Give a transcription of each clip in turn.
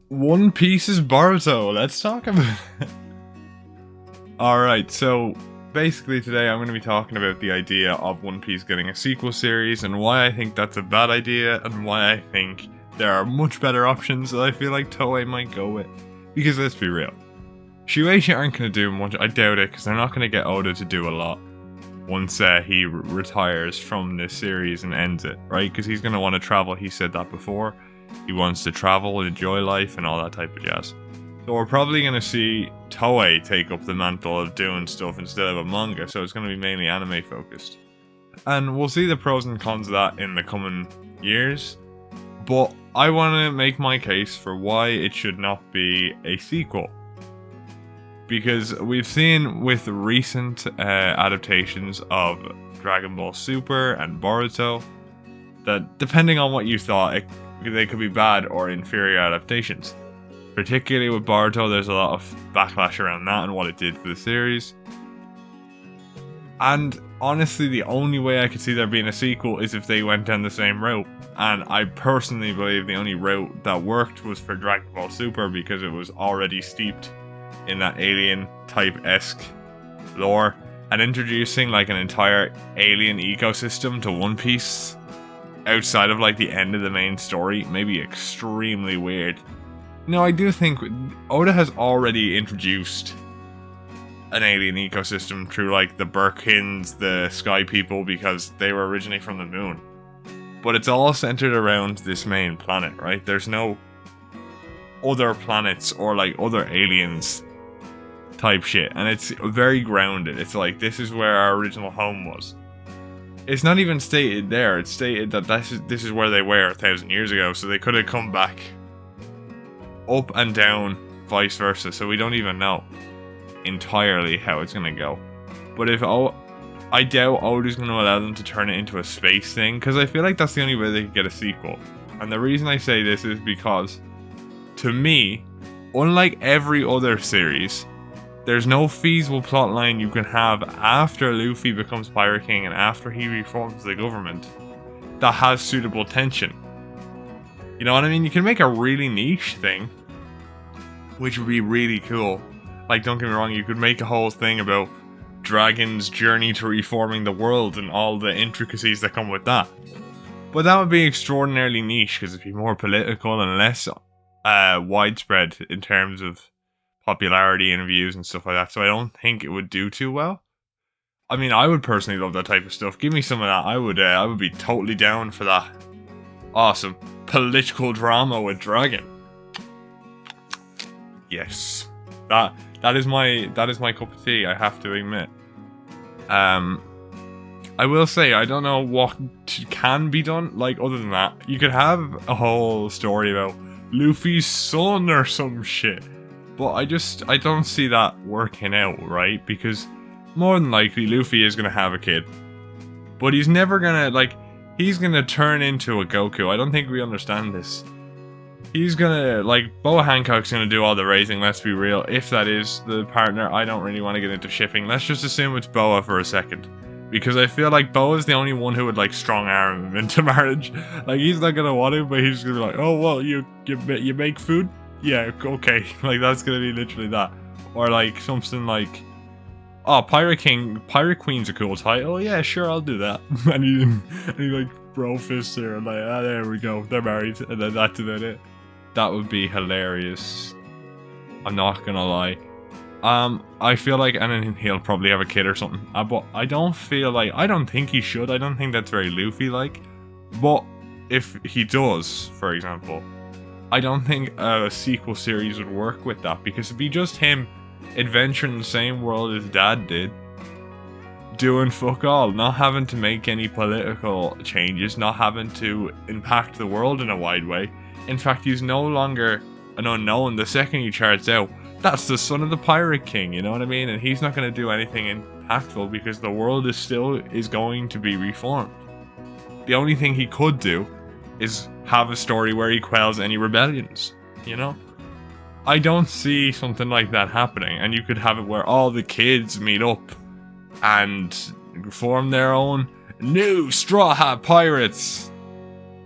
One Piece's Boruto. Let's talk about it. Alright, so basically today I'm going to be talking about the idea of One Piece getting a sequel series and why I think that's a bad idea and why I think there are much better options that I feel like Toei might go with. Because let's be real, Shueisha aren't going to do much, I doubt it, because they're not going to get Oda to do a lot once he retires from this series and ends it, right? Because he's going to want to travel, he said that before. He wants to travel, enjoy life, and all that type of jazz. So we're probably going to see Toei take up the mantle of doing stuff instead of a manga, so it's going to be mainly anime focused. And we'll see the pros and cons of that in the coming years, but I want to make my case for why it should not be a sequel. Because we've seen with recent adaptations of Dragon Ball Super and Boruto that depending on what you thought, they could be bad or inferior adaptations. Particularly with Boruto, there's a lot of backlash around that and what it did for the series. And honestly, the only way I could see there being a sequel is if they went down the same route. And I personally believe the only route that worked was for Dragon Ball Super because it was already steeped in that alien type-esque lore. And introducing like an entire alien ecosystem to One Piece outside of like the end of the main story may be extremely weird. No, I do think Oda has already introduced an alien ecosystem through like the Birkins, the Sky People, because they were originally from the moon. But it's all centered around this main planet, right? There's no other planets or like other aliens type shit. And it's very grounded. It's like, this is where our original home was. It's not even stated there. It's stated that this is where they were 1,000 years ago. So they could have come back up and down, vice versa. So we don't even know entirely how it's going to go. But I doubt Oda's going to allow them to turn it into a space thing. Because I feel like that's the only way they could get a sequel. And the reason I say this is because, to me, unlike every other series, there's no feasible plotline you can have after Luffy becomes Pirate King and after he reforms the government that has suitable tension. You know what I mean? You can make a really niche thing, which would be really cool. Like, don't get me wrong, you could make a whole thing about Dragon's journey to reforming the world and all the intricacies that come with that. But that would be extraordinarily niche because it'd be more political and less widespread in terms of popularity and views and stuff like that, so I don't think it would do too well. I mean, I would personally love that type of stuff. Give me some of that. I would be totally down for that. Awesome political drama with Dragon. Yes, that is my cup of tea. I have to admit. I will say I don't know what can be done. Like other than that, you could have a whole story about Luffy's son or some shit. But I don't see that working out, right? Because more than likely Luffy is going to have a kid. But he's never going to, he's going to turn into a Goku. I don't think we understand this. He's going to, Boa Hancock's going to do all the raising, let's be real. If that is the partner, I don't really want to get into shipping. Let's just assume it's Boa for a second. Because I feel like Boa's the only one who would, strong arm him into marriage. He's not going to want it, but he's going to be like, oh, well, you make food? Yeah, okay, that's gonna be literally that. Or something like, oh, Pirate Queen's a cool title, yeah, sure, I'll do that. and he bro fists her and there we go, they're married, and then that's about it. That would be hilarious. I'm not gonna lie. I feel like, and then he'll probably have a kid or something, but I don't think he should, I don't think that's very Luffy-like. But if he does, for example, I don't think a sequel series would work with that, because it'd be just him adventuring the same world as Dad did, doing fuck all, not having to make any political changes, not having to impact the world in a wide way. In fact, he's no longer an unknown. The second he charts out, that's the son of the Pirate King, you know what I mean? And he's not going to do anything impactful because the world is going to be reformed. The only thing he could do is have a story where he quells any rebellions, you know? I don't see something like that happening, and you could have it where all the kids meet up and form their own new Straw Hat Pirates,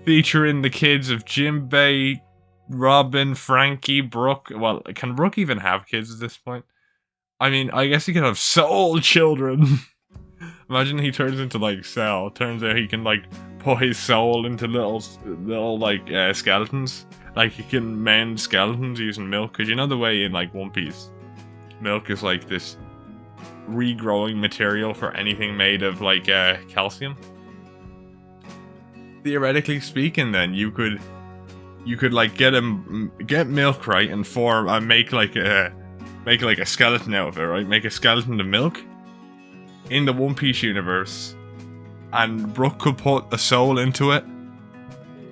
featuring the kids of Jinbei, Robin, Frankie, Brooke. Well, can Brooke even have kids at this point? I mean, I guess he could have soul children. Imagine he turns into like Cell. Turns out he can like put his soul into little like skeletons. Like he can mend skeletons using milk. Cause you know the way in like One Piece, milk is like this regrowing material for anything made of like calcium. Theoretically speaking, then you could like get milk, right, and form and make like a skeleton out of it, right? Make a skeleton of milk in the One Piece universe, and Brook could put a soul into it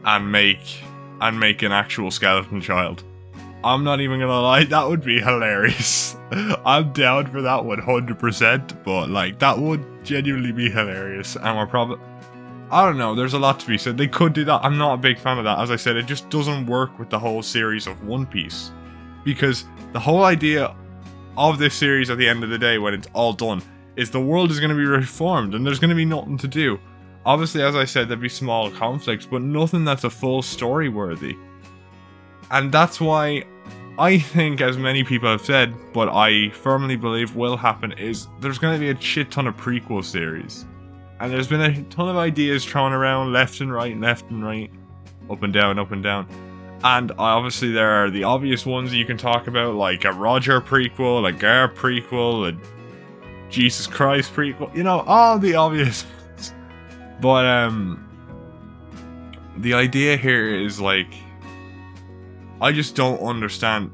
and make an actual skeleton child. I'm not even gonna lie, that would be hilarious. I'm down for that 100%, but like that would genuinely be hilarious, and we're probably, I don't know, there's a lot to be said. They could do that. I'm not a big fan of that. As I said, it just doesn't work with the whole series of One Piece, because the whole idea of this series at the end of the day, when it's all done, is the world is going to be reformed and there's going to be nothing to do. Obviously, as I said, there'd be small conflicts, but nothing that's a full story worthy. And that's why I think, as many people have said, but I firmly believe will happen, is there's going to be a shit ton of prequel series. And there's been a ton of ideas thrown around left and right, up and down, up and down. And obviously there are the obvious ones you can talk about, like a Roger prequel, a Gar prequel, a Jesus Christ prequel, you know, all the obvious ones. But the idea here is like, I just don't understand.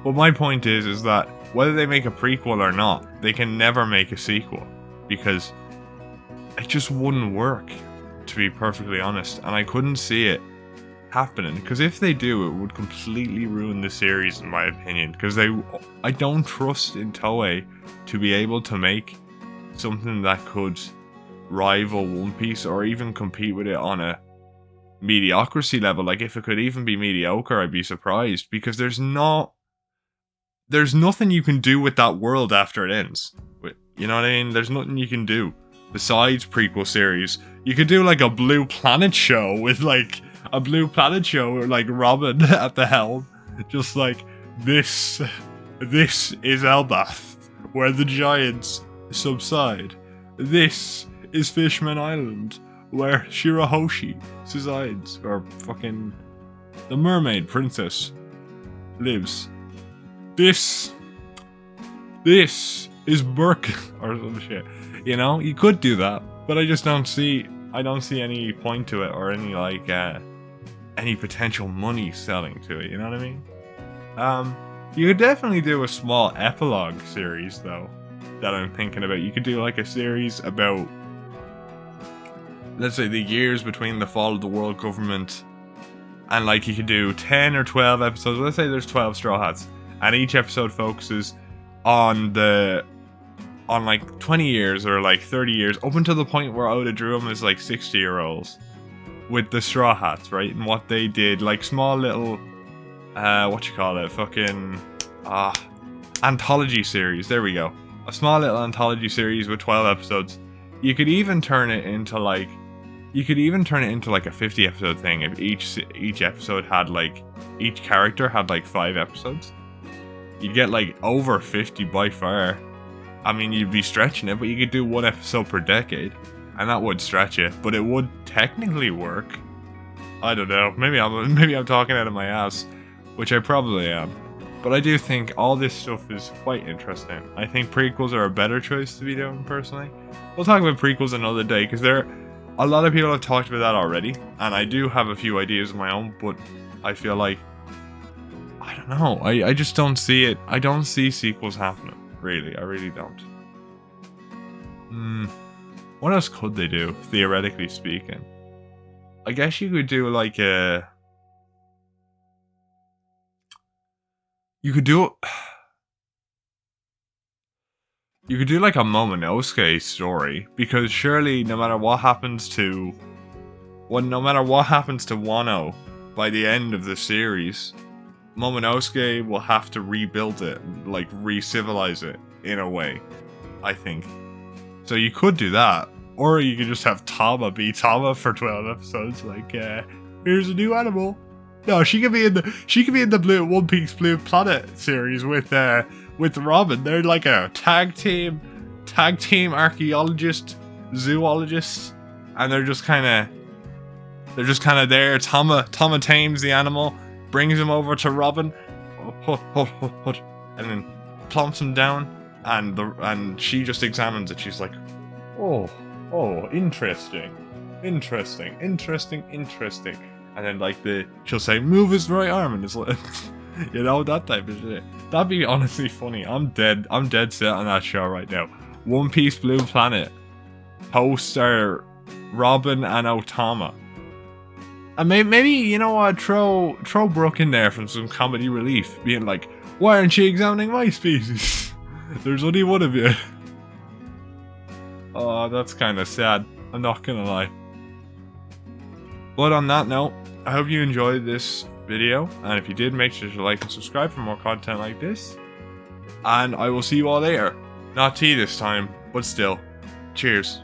But my point is that whether they make a prequel or not, they can never make a sequel, because it just wouldn't work, to be perfectly honest. And I couldn't see it happening, because if they do, it would completely ruin the series, in my opinion. Because I don't trust in Toei to be able to make something that could rival One Piece or even compete with it on a mediocrity level. Like, if it could even be mediocre, I'd be surprised, because there's nothing you can do with that world after it ends. You know what I mean? There's nothing you can do besides prequel series. You could do like a Blue Planet show with like a Blue Planet show with like Robin at the helm, just like this is Elbath, where the giants subside. This is Fishman Island, where Shirahoshi resides, or fucking the mermaid princess lives. This is Burke or some shit. You know, you could do that, but I don't see any point to it, or any like any potential money selling to it, you know what I mean? You could definitely do a small epilogue series though, that I'm thinking about. You could do like a series about, let's say, the years between the fall of the world government, and like you could do 10 or 12 episodes. Let's say there's 12 Straw Hats, and each episode focuses on like 20 years or like 30 years, up until the point where Oda drew them as like 60-year-olds with the Straw Hats, right? And what they did, like small little fucking anthology series. There we go. A small little anthology series with 12 episodes. You could even turn it into like a 50 episode thing if each episode had like, each character had like 5 episodes. You'd get like over 50 by far. I mean, you'd be stretching it, but you could do 1 episode per decade, and that would stretch it, but it would technically work. I don't know. Maybe I'm talking out of my ass, which I probably am. But I do think all this stuff is quite interesting. I think prequels are a better choice to be doing, personally. We'll talk about prequels another day, because a lot of people have talked about that already, and I do have a few ideas of my own, but I feel like, I don't know, I just don't see it. I don't see sequels happening. Really, I really don't. What else could they do, theoretically speaking? I guess you could do like a... You could do like a Momonosuke story, because surely no matter what happens to Wano by the end of the series, Momonosuke will have to rebuild it, like re-civilize it in a way, I think. So you could do that, or you could just have Tama be Tama for 12 episodes, like Here's a new animal. No, she could be in the Blue One Piece Blue Planet series with Robin. They're like a tag team archaeologist, zoologist, and they're just kind of there. Tama tames the animal, brings him over to Robin, and then plumps him down, and she just examines it. She's like, oh, interesting. And then like she'll say, move his right arm, and it's like, you know, that type of shit. That'd be honestly funny. I'm dead set on that show right now. One Piece Blue Planet. Hosts are Robin and Otama. And maybe, you know what, throw Brooke in there from some comedy relief, being like, why aren't you examining my species? There's only one of you. Oh, that's kind of sad. I'm not gonna lie. But on that note, I hope you enjoyed this video, and if you did, make sure to like and subscribe for more content like this. And I will see you all later. Not tea this time, but still. Cheers.